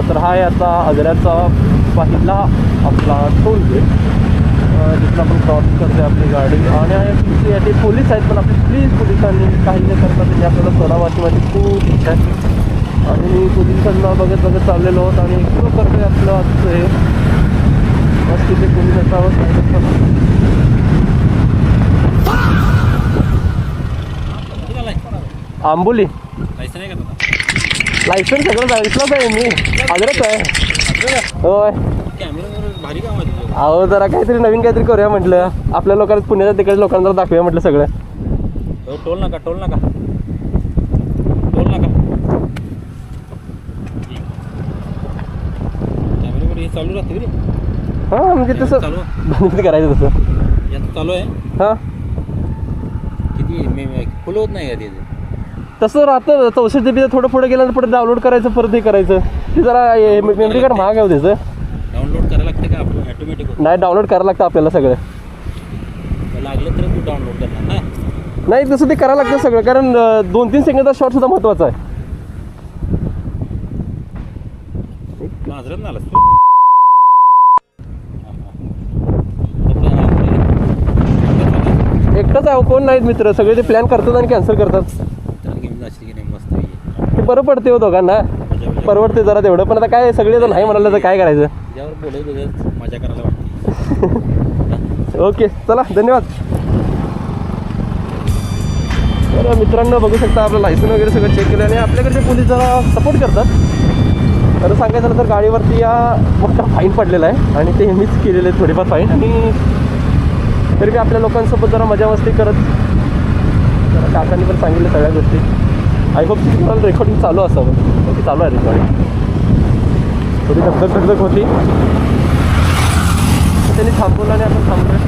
तर हा आहे आता आग्र्याचा पहिला आपला टोल गेट, जिथून आपण क्रॉस करते आपली गाडी. आणि ते पोलीस आहेत, पण आपली प्लीज पोलिसांनी काही न करता त्यांनी आपल्याला सोडावाची माझी खूप इच्छा आहे. आणि मी पोलिसांना बघत चाललेलो आहोत आणि खूप करतोय आपलं आजचं हे मस्त तिथे पोलीस असावं सांगितलं. आंबोली लायसन सगळं जायचंच आहे, मी आग्र्याच आहे. होय अहो जरा काहीतरी नवीन काहीतरी करूया म्हटलं, आपल्या लोकांना पुण्याच्या तिकडे लोकांना जरा दाखवूया म्हटलं सगळं. टोल नका चालू राहते रे. हां म्हणजे तसं बंद करायचं तसं चालू आहे. हां किती फुल होत नाही का ते? तसं राहतं 64 GB थोडं पुढे गेल्यानंतर पुढे डाउनलोड करायचं, परत हे करायचं. ते जरा मेमरी कार्ड महाग आहे त्याचं. डाउनलोड करायला लागतं का आपण ऑटोमॅटिक? नाही डाउनलोड करायला लागतं आपल्याला सगळं. लागलं तर तू डाउनलोड करणार ना? नाही तसं ते करायला लागतं सगळं, कारण 2-3 सेकंदाचा शॉट सुद्धा महत्त्वाचा आहे. नाजरात ना आलास एकटाच आहे, कोण नाहीत मित्र, सगळे ते प्लॅन करतात आणि कॅन्सल करतात. ते बरं पडते हो दोघांना, परवडते जरा तेवढं. पण आता काय सगळे जर नाही म्हणाले तर काय करायचं? ज्यावर बोलायचं मजा करायला वाटते. ओके चला धन्यवाद. तर मित्रांनो बघू शकता आपलं लायसन वगैरे सगळं चेक केलं आणि आपल्याकडचे पोलीस जरा सपोर्ट करतात. तर सांगायचं झालं तर गाडीवरती या मोठा फाईन पडलेला आहे आणि ते मीच केलेले आहे थोडीफार फाईन. आणि तरी मी आपल्या लोकांसोबत जरा मजा मस्ती करत, जरा काकांनी पण सांगितलं सगळ्या गोष्टी. आय होप की तुम्हाला रेकॉर्डिंग चालू असावं. ओके चालू आहे रेकॉर्डिंग. थोडी धगधग होती, त्यांनी थांबवलं आणि आपण थांबलो.